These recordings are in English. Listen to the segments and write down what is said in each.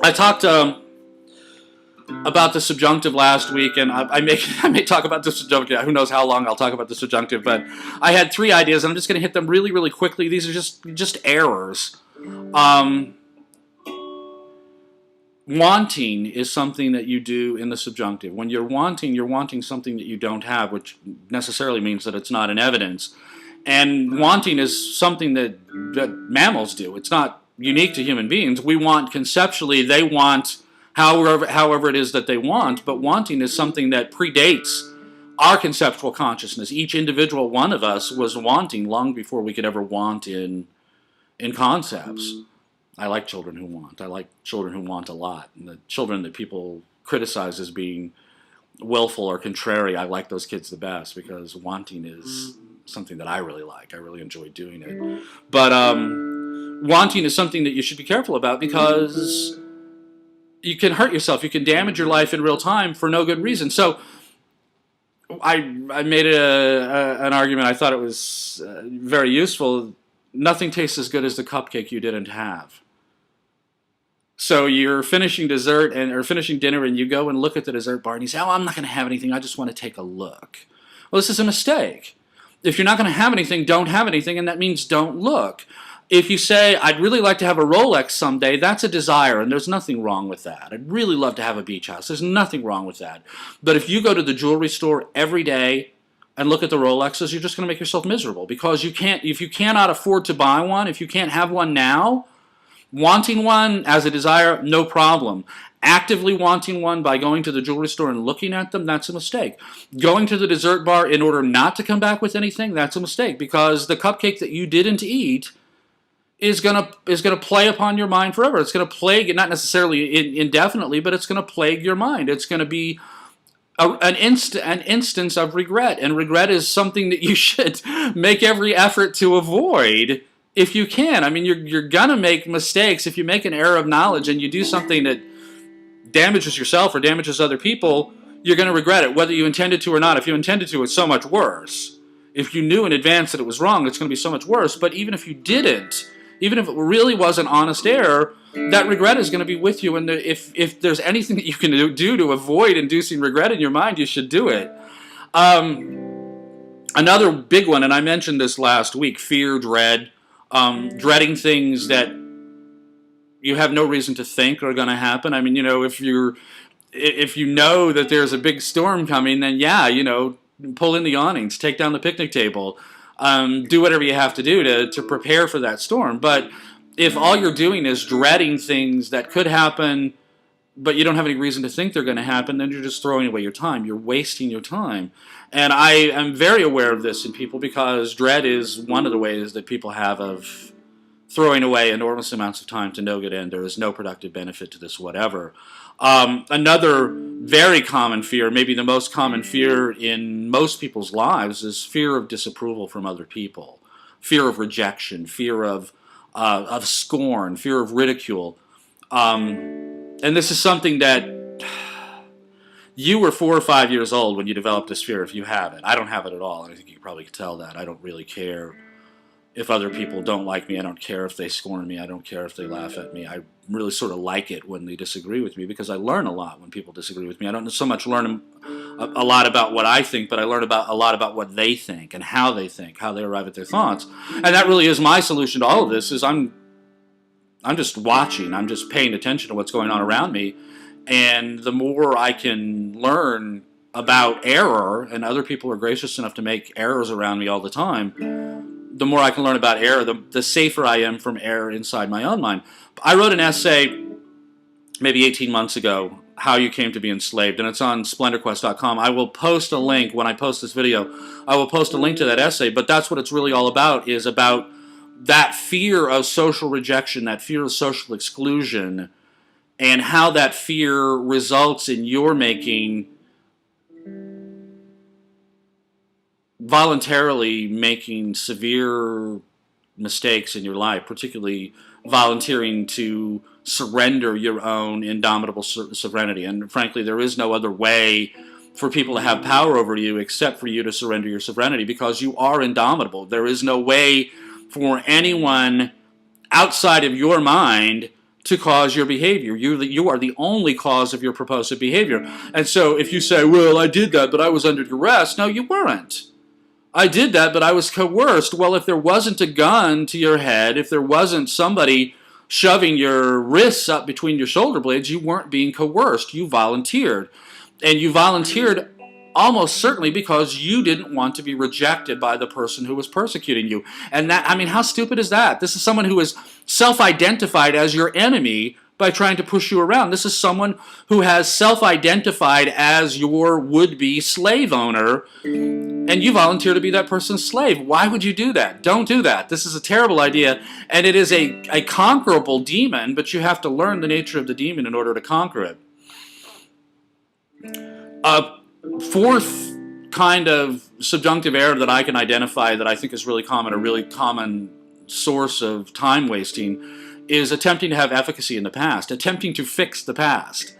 I talked about the subjunctive last week, and I may talk about the subjunctive. Who knows how long I'll talk about the subjunctive? But I had three ideas, and I'm just going to hit them really, really quickly. These are just errors. Wanting is something that you do in the subjunctive. When you're wanting something that you don't have, which necessarily means that it's not in evidence. And wanting is something that mammals do. It's not unique to human beings. We want conceptually, they want however it is that they want, but wanting is something that predates our conceptual consciousness. Each individual one of us was wanting long before we could ever want in concepts. I like children who want. I like children who want a lot. And the children that people criticize as being willful or contrary, I like those kids the best because wanting is something that I really like. I really enjoy doing it. But wanting is something that you should be careful about because you can hurt yourself. You can damage your life in real time for no good reason. So I made an argument. I thought it was very useful. Nothing tastes as good as the cupcake you didn't have. So you're finishing dessert or finishing dinner, and you go and look at the dessert bar, and you say, "Oh, I'm not going to have anything. I just want to take a look." Well, this is a mistake. If you're not going to have anything, don't have anything, and that means don't look. If you say, "I'd really like to have a Rolex someday," that's a desire, and there's nothing wrong with that. I'd really love to have a beach house. There's nothing wrong with that. But if you go to the jewelry store every day and look at the Rolexes, you're just going to make yourself miserable because if you cannot afford to buy one, if you can't have one now, wanting one as a desire, no problem. Actively wanting one by going to the jewelry store and looking at them, that's a mistake. Going to the dessert bar in order not to come back with anything, that's a mistake because the cupcake that you didn't eat is gonna play upon your mind forever. It's gonna plague, not necessarily indefinitely, but it's gonna plague your mind. It's gonna be an instance of regret, and regret is something that you should make every effort to avoid if you can. I mean, you're gonna make mistakes. If you make an error of knowledge and you do something that damages yourself or damages other people, you're gonna regret it, whether you intended to or not. If you intended to, it's so much worse. If you knew in advance that it was wrong, it's gonna be so much worse. But even if you didn't, even if it really was an honest error, that regret is going to be with you. And if there's anything that you can do to avoid inducing regret in your mind, you should do it. Another big one, and I mentioned this last week, fear, dread. Dreading things that you have no reason to think are going to happen. I mean, if you know that there's a big storm coming, then yeah, pull in the awnings, take down the picnic table, do whatever you have to do to prepare for that storm. But if all you're doing is dreading things that could happen, but you don't have any reason to think they're going to happen, then you're just throwing away your time. You're wasting your time. And I am very aware of this in people because dread is one of the ways that people have of throwing away enormous amounts of time to no good end. There is no productive benefit to this whatever. Another very common fear, maybe the most common fear in most people's lives, is fear of disapproval from other people, fear of rejection, fear of scorn, fear of ridicule. And this is something that you were 4 or 5 years old when you developed this fear, if you have it. I don't have it at all, and I think you probably could tell that. I don't really care if other people don't like me. I don't care if they scorn me. I don't care if they laugh at me. I really sort of like it when they disagree with me because I learn a lot when people disagree with me. I don't so much learn a lot about what I think, but I learn a lot about what they think and how they think, how they arrive at their thoughts. And that really is my solution to all of this, is I'm just watching. I'm just paying attention to what's going on around me. And the more I can learn about error, and other people are gracious enough to make errors around me all the time, the more I can learn about error, the safer I am from error inside my own mind. I wrote an essay maybe 18 months ago, How You Came to Be Enslaved, and it's on SplendorQuest.com. I will post a link when I post this video. I will post a link to that essay, but that's what it's really all about, is about that fear of social rejection, that fear of social exclusion, and how that fear results in your voluntarily making severe mistakes in your life, particularly volunteering to surrender your own indomitable sovereignty. And frankly, there is no other way for people to have power over you except for you to surrender your sovereignty, because you are indomitable. There is no way for anyone outside of your mind to cause your behavior. You are the only cause of your propulsive behavior. And so if you say, well, I did that, but I was under duress. No, you weren't. I did that, but I was coerced. Well, if there wasn't a gun to your head, if there wasn't somebody shoving your wrists up between your shoulder blades, you weren't being coerced. You volunteered. And you volunteered almost certainly because you didn't want to be rejected by the person who was persecuting you. And that, I mean, how stupid is that? This is someone who is self-identified as your enemy by trying to push you around. This is someone who has self-identified as your would-be slave owner, and you volunteer to be that person's slave. Why would you do that? Don't do that. This is a terrible idea, and it is a conquerable demon, but you have to learn the nature of the demon in order to conquer it. Fourth kind of subjunctive error that I can identify that I think is really common, a really common source of time wasting, is attempting to have efficacy in the past, attempting to fix the past.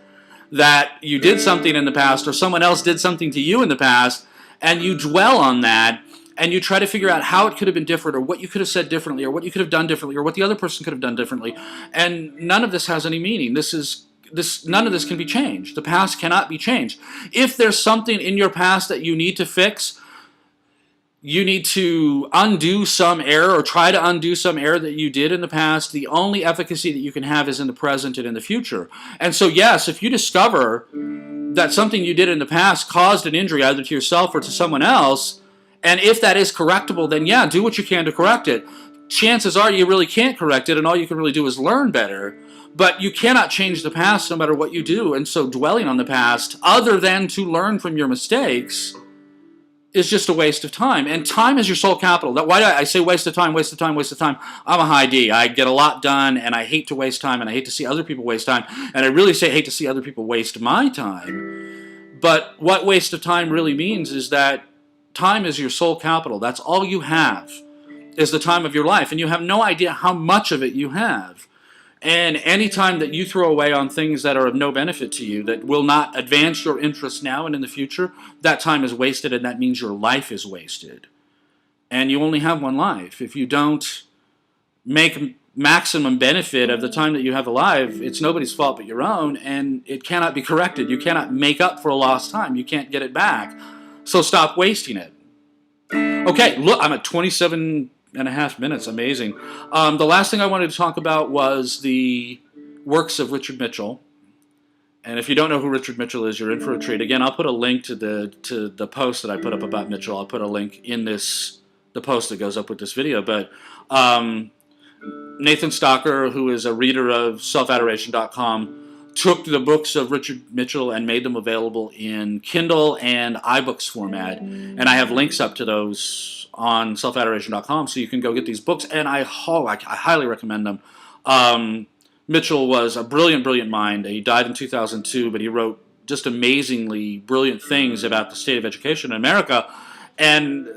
That you did something in the past, or someone else did something to you in the past, and you dwell on that, and you try to figure out how it could have been different, or what you could have said differently, or what you could have done differently, or what the other person could have done differently. And none of this has any meaning. None of this can be changed. The past cannot be changed. If there's something in your past that you need to fix, you need to undo some error or try to undo some error that you did in the past. The only efficacy that you can have is in the present and in the future. And so yes, if you discover that something you did in the past caused an injury either to yourself or to someone else, and if that is correctable, then yeah, do what you can to correct it. Chances are you really can't correct it, and all you can really do is learn better. But you cannot change the past no matter what you do, and so dwelling on the past, other than to learn from your mistakes, is just a waste of time. And time is your sole capital. Why do I say waste of time, waste of time, waste of time? I'm a high D. I get a lot done, and I hate to waste time, and I hate to see other people waste time, and I really hate to see other people waste my time. But what waste of time really means is that time is your sole capital. That's all you have, is the time of your life, and you have no idea how much of it you have. And any time that you throw away on things that are of no benefit to you, that will not advance your interests now and in the future, that time is wasted, and that means your life is wasted. And you only have one life. If you don't make maximum benefit of the time that you have alive, it's nobody's fault but your own, and it cannot be corrected. You cannot make up for a lost time. You can't get it back. So stop wasting it. Okay, look, I'm at 27.5 minutes. Amazing. The last thing I wanted to talk about was the works of Richard Mitchell. And if you don't know who Richard Mitchell is, you're in for a treat. Again, I'll put a link to the post that I put up about Mitchell. I'll put a link in the post that goes up with this video. But Nathan Stocker, who is a reader of selfadoration.com, took the books of Richard Mitchell and made them available in Kindle and iBooks format. And I have links up to those on selfadoration.com, so you can go get these books, and I highly recommend them. Mitchell was a brilliant, brilliant mind. He died in 2002, but he wrote just amazingly brilliant things about the state of education in America, and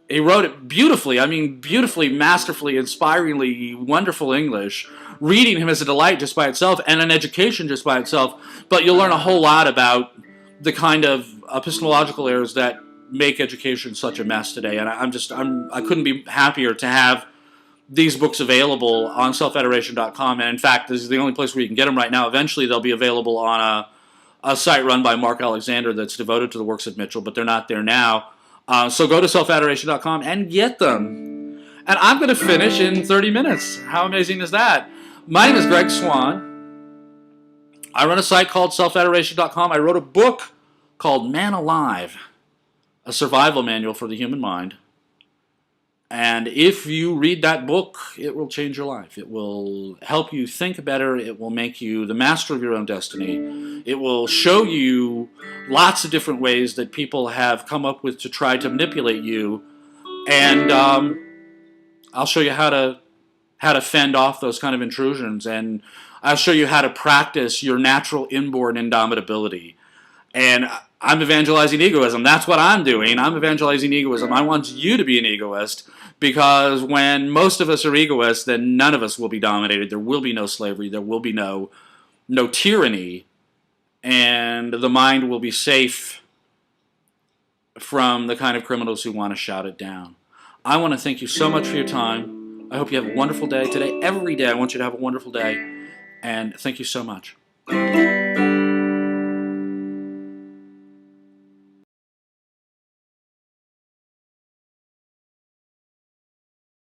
he wrote it beautifully. I mean, beautifully, masterfully, inspiringly, wonderful English. Reading him is a delight just by itself, and an education just by itself, but you'll learn a whole lot about the kind of epistemological errors that make education such a mess today. And I couldn't be happier to have these books available on selfadoration.com. And in fact, this is the only place where you can get them right now. Eventually they'll be available on a site run by Mark Alexander that's devoted to the works of Mitchell, but they're not there now. So go to selfadoration.com and get them. And I'm going to finish in 30 minutes. How amazing is that? My name is Greg Swan. I run a site called selfadoration.com. I wrote a book called Man Alive, a survival manual for the human mind. And if you read that book, it will change your life. It will help you think better. It will make you the master of your own destiny. It will show you lots of different ways that people have come up with to try to manipulate you. And I'll show you how to fend off those kind of intrusions. And I'll show you how to practice your natural inborn indomitability. And I'm evangelizing egoism. That's what I'm doing. I'm evangelizing egoism. I want you to be an egoist, because when most of us are egoists, then none of us will be dominated. There will be no slavery. There will be no tyranny. And the mind will be safe from the kind of criminals who want to shout it down. I want to thank you so much for your time. I hope you have a wonderful day today. Every day I want you to have a wonderful day. And thank you so much.